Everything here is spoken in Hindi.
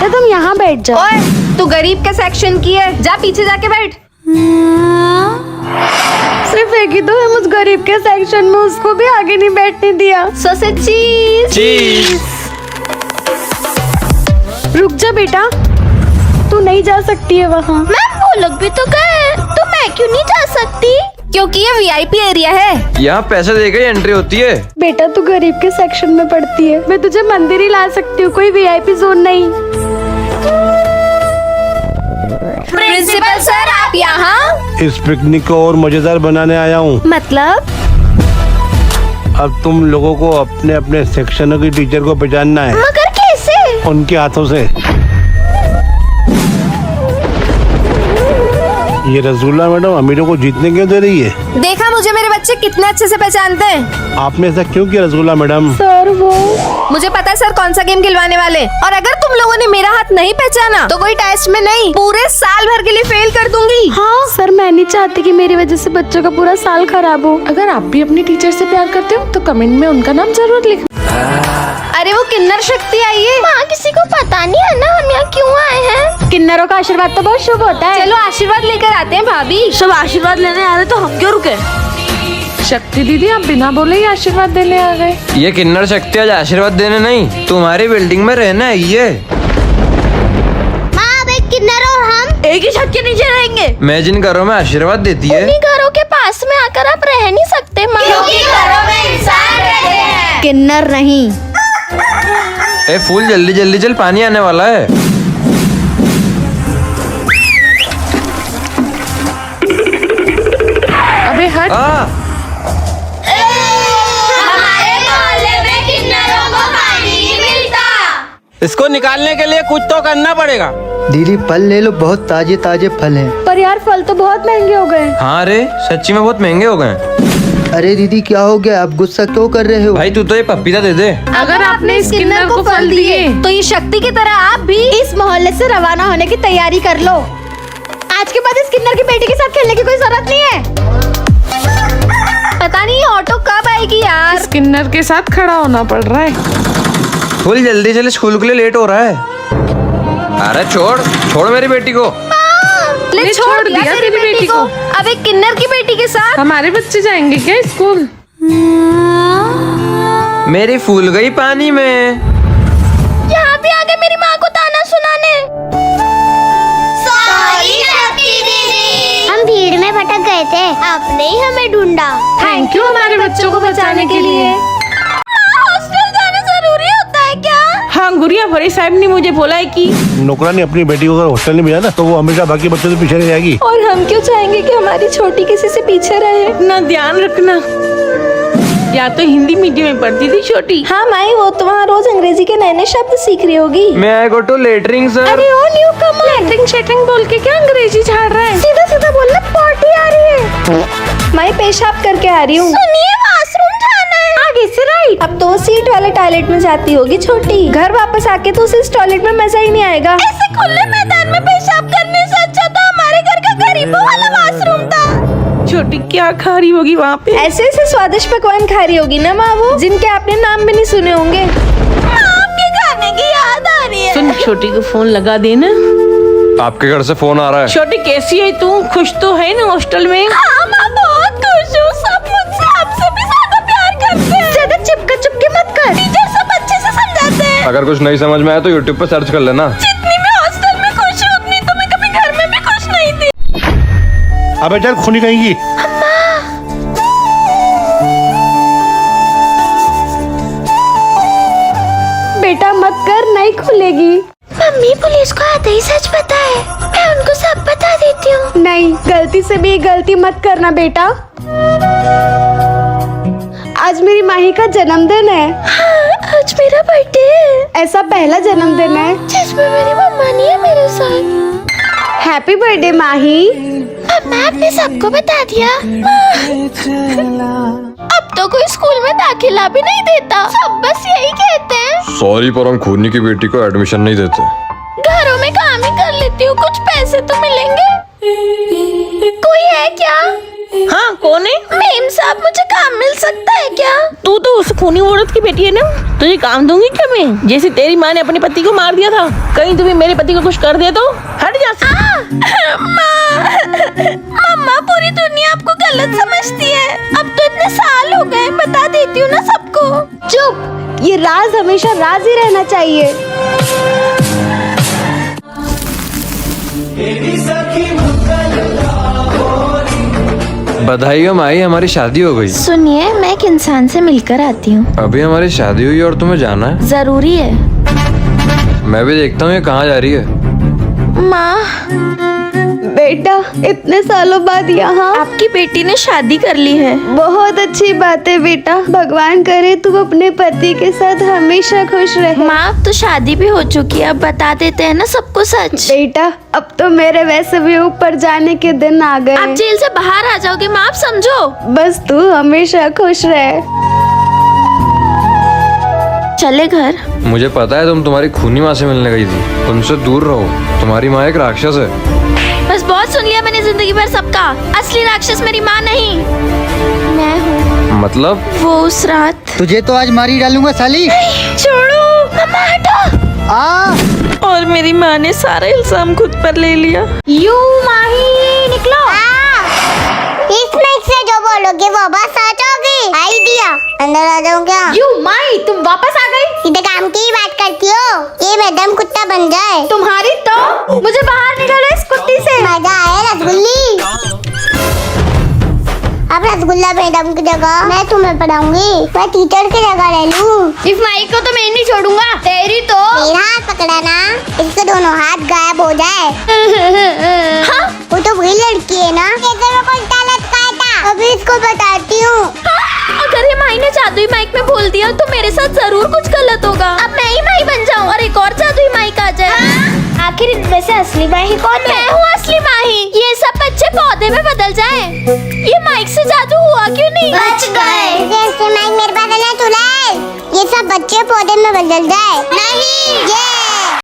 बेटा तुम यहाँ बैठ जाओ। ओए, तू गरीब के सेक्शन की है, जा पीछे जाके बैठ। सिर्फ एक ही तो है उस गरीब के सेक्शन में, उसको भी आगे नहीं बैठने दिया। सॉसेज चीज। रुक जा बेटा, तू नहीं जा सकती है वहाँ। मैम वो लोग भी तो गए, तो मैं क्यों नहीं जा सकती? क्योंकि ये वीआईपी एरिया है। यहाँ पैसे देकर ही एंट्री होती है। बेटा तू गरीब के सेक्शन में पड़ती है, मैं तुझे मंदिर ही ला सकती हूँ, कोई वीआईपी जोन नहीं। प्रिंसिपल सर आप यहाँ? इस पिकनिक को और मजेदार बनाने आया हूँ। मतलब? अब तुम लोगों को अपने अपने सेक्शनों की टीचर को पहचानना है। मगर कैसे? उनके हाथों से। ये रसूला मैडम अमीरों को जीतने क्यों दे रही है? देखा मुझे मेरे बच्चे कितने अच्छे से पहचानते हैं। आपने ऐसा क्यों किया रसूला मैडम? सर वो मुझे पता है सर कौन सा गेम खिलवाने वाले, और अगर तुम लोगों ने मेरा हाथ नहीं पहचाना तो कोई टेस्ट में नहीं, पूरे साल भर के लिए फेल कर दूंगी। हाँ सर, मैं नहीं चाहती कि मेरी वजह से बच्चों का पूरा साल खराब हो। अगर आप भी अपनी टीचर से प्यार करते हो तो कमेंट में उनका नाम जरूर लिखना। अरे वो किन्नर शक्ति आई है। माँ किसी को पता नहीं है ना हम यहाँ क्यों आए हैं। किन्नरों का आशीर्वाद तो बहुत शुभ होता है। चलो आशीर्वाद लेकर आते हैं भाभी। सब आशीर्वाद लेने आ रहे तो हम क्यों रुके? शक्ति दीदी आप बिना बोले ही आशीर्वाद देने आ गए। ये किन्नर शक्ति आज आशीर्वाद देने नहीं, तुम्हारी बिल्डिंग में रहना है। ये माँ एक किन्नर और हम एक ही छत के नीचे रहेंगे। मैं जिन घरों में आशीर्वाद देती है, उन्हीं घरों के पास में आकर आप रह नहीं सकते माँ, क्योंकि घरों में इंसान रहते हैं, किन्नर नहीं। ए फूल जल्दी जल्दी चल, पानी आने वाला है। अबे हट। हमारे मोहल्ले में किन्नरों को पानी नहीं मिलता। इसको निकालने के लिए कुछ तो करना पड़ेगा। दीदी फल ले लो, बहुत ताजे ताजे फल हैं। पर यार फल तो बहुत महंगे हो गए। हाँ रे सच्ची में बहुत महंगे हो गए। अरे दीदी क्या हो गया, आप गुस्सा क्यों कर रहे हो? भाई तू तो ये पपीता दे दे। अगर आपने इस किन्नर को फल दिए तो ये शक्ति की तरह आप भी इस मोहल्ले से रवाना होने की तैयारी कर लो। आज के बाद इस किन्नर की बेटी के साथ खेलने की कोई जरूरत नहीं है। पता नहीं ऑटो कब आएगी यार। इस किन्नर के साथ खड़ा होना पड़ रहा है। फूल जल्दी चल, स्कूल के लिए लेट हो रहा है। अरे छोड़ छोड़ मेरी बेटी को। ले छोड़ दिया तेरी बेटी को। अब एक किन्नर की बेटी के साथ हमारे बच्चे जाएंगे क्या स्कूल? मेरी फूल गई पानी में। यहाँ भी आगे मेरी माँ को ताना सुनाने। सॉरी शक्ति दीदी, हम भीड़ में भटक गए थे, आपने ही हमें ढूंढा। थैंक यू हमारे बच्चों को बचाने के लिए। हॉस्टल जाना जरूरी होता है क्या? हाँ गुड़िया, बड़े साहब ने मुझे बोला है कि नौकरानी अपनी बेटी को अगर हॉस्टल नहीं भेजा ना तो वो हमेशा बाकी बच्चों से पीछे रह जाएगी। और हम क्यों चाहेंगे कि हमारी छोटी किसी से पीछे रहे? अपना ध्यान रखना। या तो हिंदी मीडियम में पढ़ती थी छोटी। हाँ माई, वो तो वहाँ रोज अंग्रेजी के नए नए शब्द सीख रही होगी। मैं आई गो टू लेटरिंग सर। अरे ओ न्यू कमर, लेटरिंग शेटरिंग बोल के क्या अंग्रेजी झाड़ रहा है? सीधा सीधा बोलना, पॉटी आ रही है। माई पेशाब करके आ रही हूँ। सुनिए वॉशरूम जाना है। आगे से राइट। अब तो सीट वाले टॉयलेट में जाती होगी छोटी। घर वापस आके तो उस टॉयलेट में मजा ही नहीं आएगा। ऐसे खुले मैदान में पेशाब करने से अच्छा तो हमारे घर का गरीबों वाला वॉशरूम था। छोटी क्या खा रही होगी वहाँ पे? ऐसे ऐसे स्वादिष्ट पकवान खा रही होगी ना माँ वो, जिनके आपने नाम भी नहीं सुने होंगे। आपके खाने की याद आ रही है। सुन, छोटी को फोन लगा देना। आपके घर से फोन आ रहा है। छोटी कैसी है तू? खुश तो है ना हॉस्टल में? हाँ मैं बहुत खुश हूँ, सब मुझसे आपसे भी ज्यादा प्यार करते हैं। ज्यादा चिपके मत कर। टीचर सब अच्छे से समझाते हैं। अगर कुछ नहीं समझ में आया तो यूट्यूब पे सर्च कर लेना। जितनी मैं हॉस्टल में खुश हूँ उतनी तो मैं कभी घर में भी खुश नहीं थी। अबे चल खूनी कहेंगी। बेटा मत कर, नहीं खुलेगी। मम्मी पुलिस को आते ही सच पता है, मैं उनको सब बता देती हूँ। नहीं, गलती से भी गलती मत करना बेटा। आज मेरी माही का जन्मदिन है। हाँ, आज मेरा बर्थडे है। ऐसा पहला जन्मदिन है जिसमें मेरी मम्मा नहीं है मेरे साथ। हैप्पी बर्थडे माही। मम्मा आपने सबको बता दिया। अब तो कोई स्कूल में दाखिला भी नहीं देता, सब बस यही कहते हैं सॉरी पर हम खूनी की बेटी को एडमिशन नहीं देते। घरों में काम ही कर लेती हूँ, कुछ पैसे तो मिलेंगे। कोई है क्या? हाँ कौन है? मेम साहब मुझे काम मिल सकता है क्या? तू तो उस खूनी औरत की बेटी है ना, तुझे काम दूंगी क्या मैं? जैसे तेरी माँ ने अपने पति को मार दिया था, कहीं तुम्हें मेरे पति को कुछ कर दे तो हट जा। मम्मा पूरी दुनिया आपको गलत समझती है। अब तो इतने साल हो गए, बता देती हूँ ना सबको। चुप, ये राज हमेशा राज ही रहना चाहिए। बधाई हो माई, हमारी शादी हो गई। सुनिए, मैं एक इंसान से मिलकर आती हूँ। अभी हमारी शादी हुई और तुम्हें जाना है? जरूरी है। मैं भी देखता हूँ ये कहाँ जा रही है। माँ, बेटा इतने सालों बाद यहाँ। आपकी बेटी ने शादी कर ली है। बहुत अच्छी बात है बेटा, भगवान करे तुम अपने पति के साथ हमेशा खुश रहे। माँ, अब तो शादी भी हो चुकी है, अब बता देते हैं ना सबको सच। बेटा अब तो मेरे वैसे भी ऊपर जाने के दिन आ गए। आप जेल से बाहर आ जाओगे माँ, आप समझो। बस तू हमेशा खुश रहे। चले घर। मुझे पता है तुम तुम्हारी खूनी माँ से मिलने गई थी, उनसे दूर रहो, तुम्हारी माँ एक राक्षस है। बस बहुत सुन लिया मैंने जिंदगी भर सबका। असली राक्षस मेरी माँ नहीं, मैं हूँ। मतलब? वो उस रात। तुझे तो आज मारी डालूंगा साली। छोड़ो मम्मा, हटो। और मेरी माँ ने सारा इल्जाम खुद पर ले लिया। यू माही निकलो। इसमें से जो बोलोगे वो बस सच होगी। आइडिया अंदर आ जाऊँ क्या? यू माही तुम वापस आ गई। सीधे काम की ही बात करती हो, ये मैडम कुत्ता बन जाए। तुम्हारी तो मुझे बाहर निकालो इस कुत्ती से। मजा आया रसगुल्ली। अब रसगुल्ला मैडम की जगह मैं तुम्हें पढ़ाऊंगी, मैं टीचर की जगह ले लूं। इस माही को तो मैं नहीं छोड़ूंगा। तेरी तो मेरा हाथ पकड़ा ना, इसके दोनों हाथ गायब हो जाए। हाँ? वो तो वही लड़की है ना, मेरे को गलत कहा था, अभी इसको बताती हूँ। अगर ये माई ने जादुई माइक में बोल दिया तो मेरे साथ जरूर कुछ गलत होगा। अब मैं ही माई बन जाऊँ और एक और जादुई माइक आ जाए। आखिर इनमें से असली माही कौन है? मैं हूँ असली माही। ये सब बच्चे पौधे में बदल जाए। ये माइक से जादू हुआ क्यों नहीं? बच गए। जैसे माइक मेरे पास है ना चुड़ैल, ये सब बच्चे पौधे में बदल जाए। नहीं, ये